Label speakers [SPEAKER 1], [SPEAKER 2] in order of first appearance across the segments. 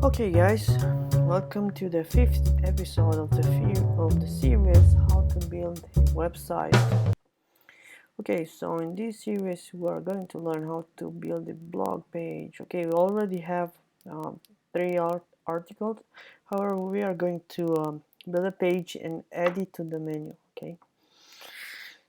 [SPEAKER 1] Okay, guys, welcome to the fifth episode of the series How to Build a Website. Okay, so in this series, we are going to learn how to build a blog page. Okay, we already have three articles. However, we are going to build a page and add it to the menu. Okay,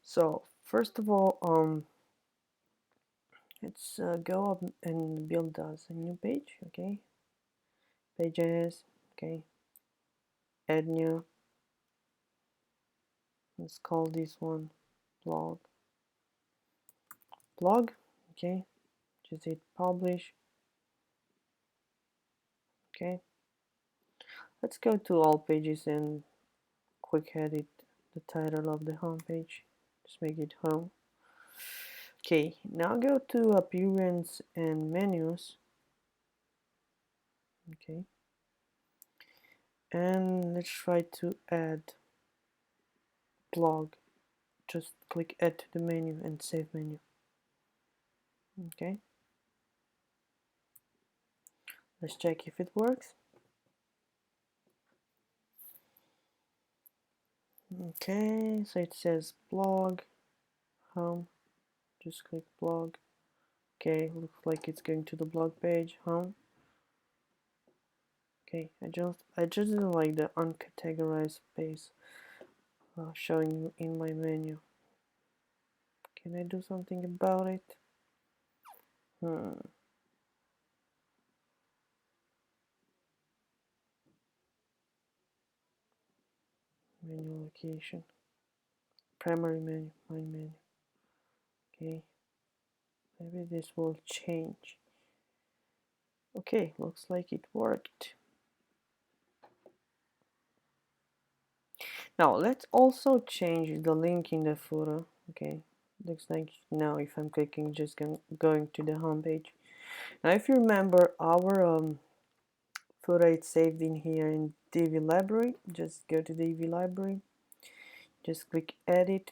[SPEAKER 1] so first of all, let's go up and build us a new page. Okay, pages. Okay, add new. Let's call this one blog. Okay, just hit publish. Okay, let's go to all pages and quick edit the title of the home page. Just make it home. Okay, now go to appearance and menus. Okay, and let's try to add blog. Just click add to the menu and save menu. Okay, let's check if it works. Okay, so it says blog home. Just click blog. Okay, looks like it's going to the blog page home. Okay, I just didn't like the uncategorized space showing in my menu. Can I do something about it? Menu location, primary menu, main menu. Okay, maybe this will change. Okay, looks like it worked. Now let's also change the link in the footer. Okay, looks like now if I'm clicking, just going to the home page. Now if you remember, our footer is saved in here in DV library. Just go to DV library, just click edit,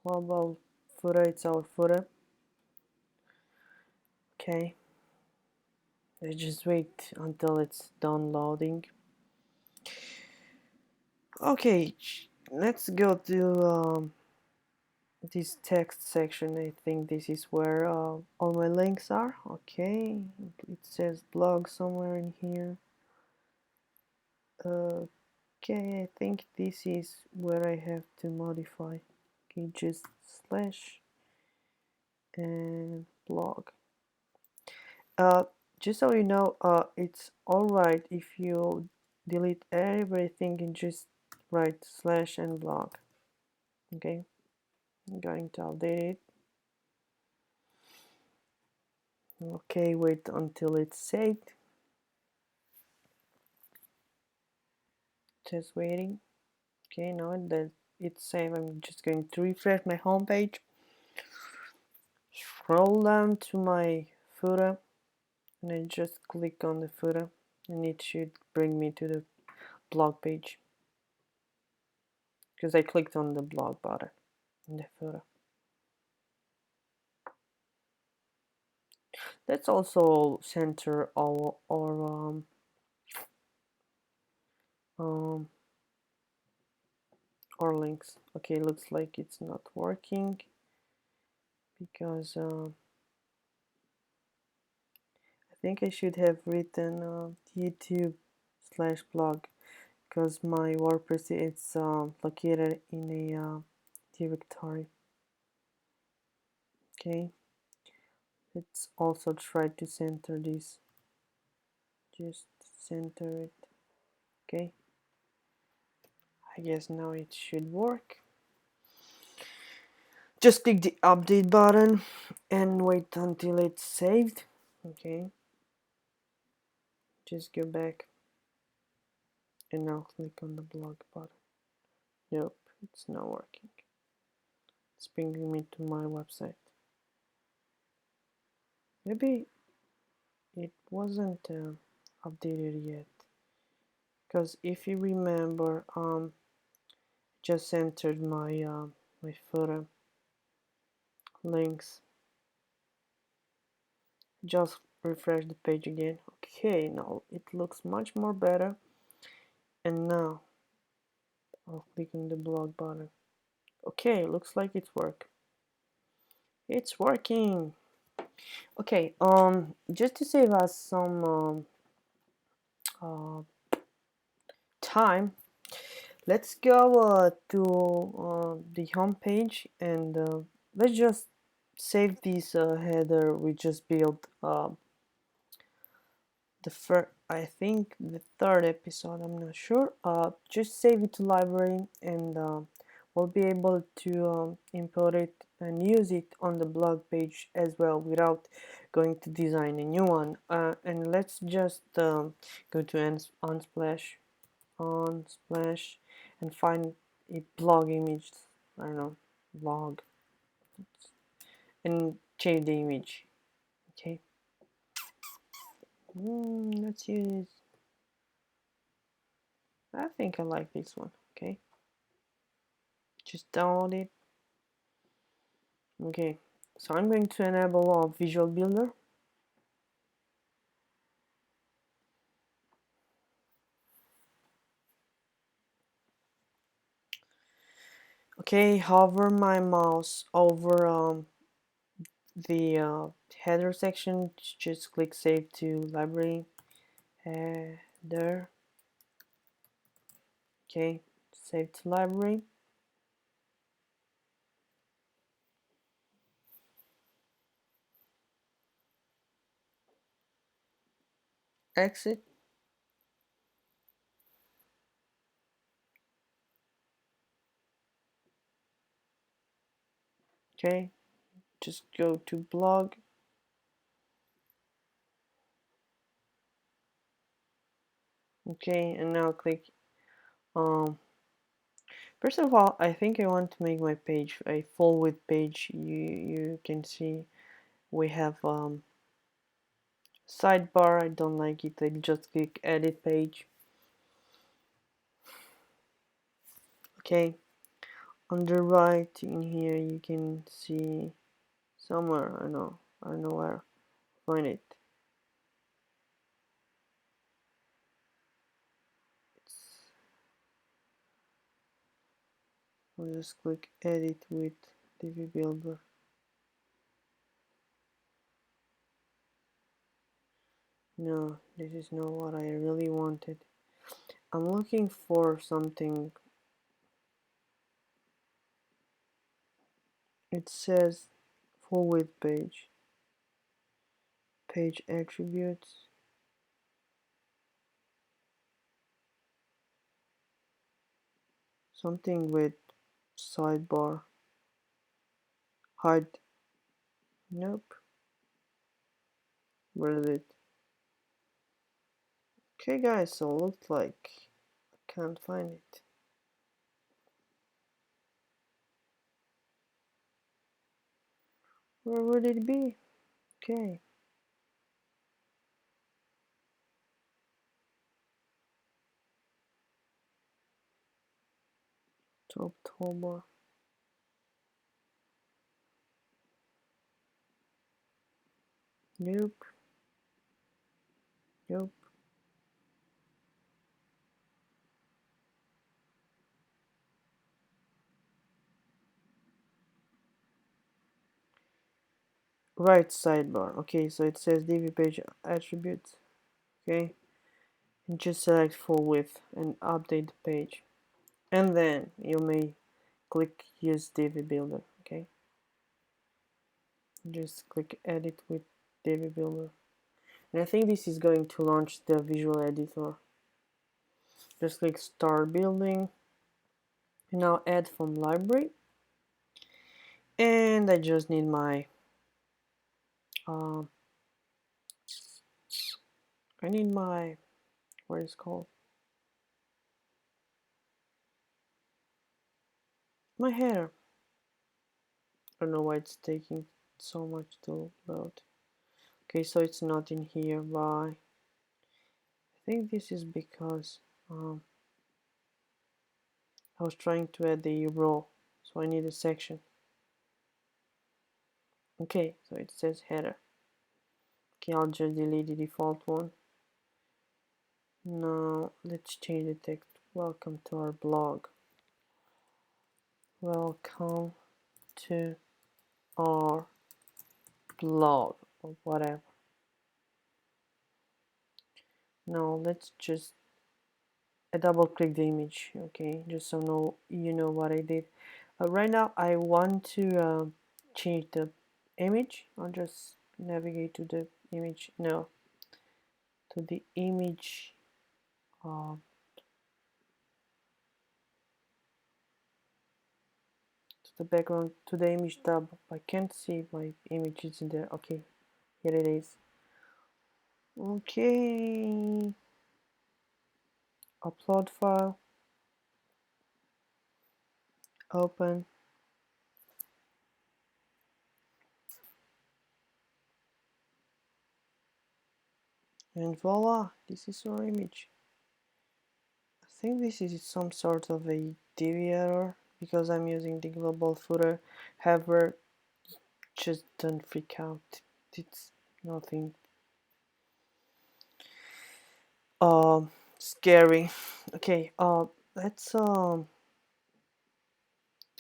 [SPEAKER 1] global footer, it's our footer. Okay, let's just wait until it's done loading. Okay, let's go to this text section. I think this is where all my links are. Okay, it says blog somewhere in here. Okay, I think this is where I have to modify. Okay, just slash and blog. Just so you know, it's alright if you delete everything and just write slash and blog. Okay, I'm going to update it. Okay, wait until it's saved. Just waiting. Okay, now that it's saved, I'm just going to refresh my home page. Scroll down to my footer and I just click on the footer and it should bring me to the blog page because I clicked on the blog button in the footer. Let's also center our links. Okay, looks like it's not working because I think I should have written YouTube/blog because my WordPress is located in a directory. Okay, let's also try to center this. Just center it. Okay, I guess now it should work. Just click the update button and wait until it's saved. Okay, just go back and now click on the blog button. Nope, it's not working. It's bringing me to my website. Maybe it wasn't updated yet, because if you remember, just entered my footer links. Just refresh the page again. Okay, now it looks much more better. And now I'll click on the blog button. Okay, looks like it's working. It's working. Okay, just to save us some uh, time, let's go to the home page, and let's just save this header we just built. The first, I think the third episode, I'm not sure. Just save it to library, and we'll be able to import it and use it on the blog page as well without going to design a new one. And let's just go to Unsplash and find a blog image. I don't know, blog, and change the image. Okay. Let's use. I think I like this one. Okay. Just download it. Okay, so I'm going to enable a visual builder. Okay, hover my mouse over the header section, just click save to library, header. Okay, save to library. Exit. Okay, just go to blog. Okay, and now click first of all, I think I want to make my page a full width page. You can see we have sidebar. I don't like it. I just click edit page. Okay, on the right in here you can see somewhere, I don't know where, find it. I'll just click edit with DV Builder. No, this is not what I really wanted. I'm looking for something. It says full width page, page attributes, something with sidebar, hide. Nope. Where is it? Okay guys, so it looks like I can't find it. Where would it be? Okay. Top toolbar. Nope. Nope. Right sidebar. Okay, so it says DV page attributes. Okay, and just select full width and update the page, and then you may click use DV builder. Okay, just click edit with DV builder, and I think this is going to launch the visual editor. Just click start building, and now add from library, and I just need my I need my what is it called, my header. I don't know why it's taking so much to load. Okay, so it's not in here. Why? I think this is because I was trying to add the row, so I need a section. Okay, so it says header. Okay, I'll just delete the default one. Now let's change the text. Welcome to our blog. Welcome to our blog, or whatever. Now let's just double click the image, okay, just so you know what I did. Right now I want to change the image. I'll just navigate to the image, no, to the image, uh, to the background, to the image tab. I can't see my images in there. Okay, here it is. Okay, upload file, open, and voila, this is our image. I think this is some sort of a DB error because I'm using the global footer. However, just don't freak out. It's nothing scary. Okay, let's do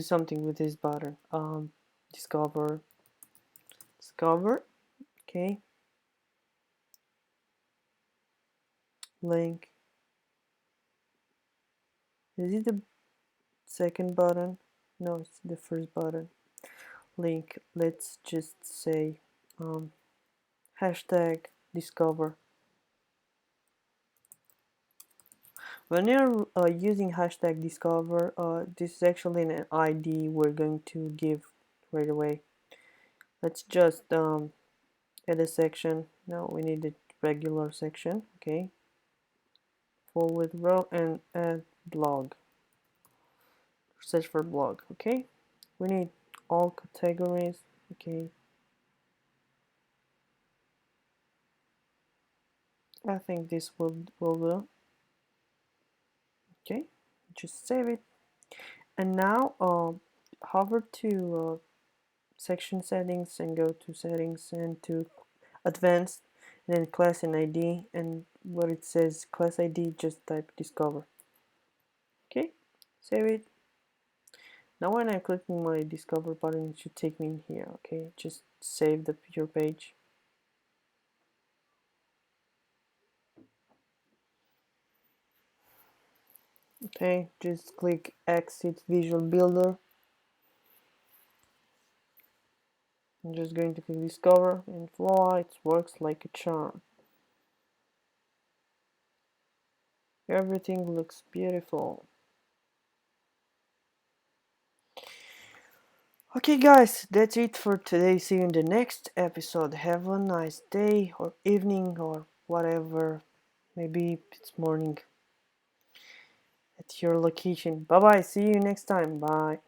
[SPEAKER 1] something with this button. Discover, discover. Okay, link. Is it the second button? No, it's the first button. Link. Let's just say hashtag discover. When you're using hashtag discover, this is actually an ID we're going to give right away. Let's just add a section. No, we need the regular section. Okay, full with row and add blog. Search for blog. Okay, we need all categories. Okay, I think this will do. Okay, just save it. And now hover to section settings and go to settings and to advanced, and then class and ID, and where it says class ID just type discover. Okay, save it. Now when I'm clicking my discover button, it should take me in here. Okay, just save your page. Okay, just click exit visual builder. I'm just going to click discover, and voila, it works like a charm. Everything looks beautiful. Okay guys, that's it for today. See you in the next episode. Have a nice day or evening or whatever. Maybe it's morning at your location. Bye bye. See you next time. Bye.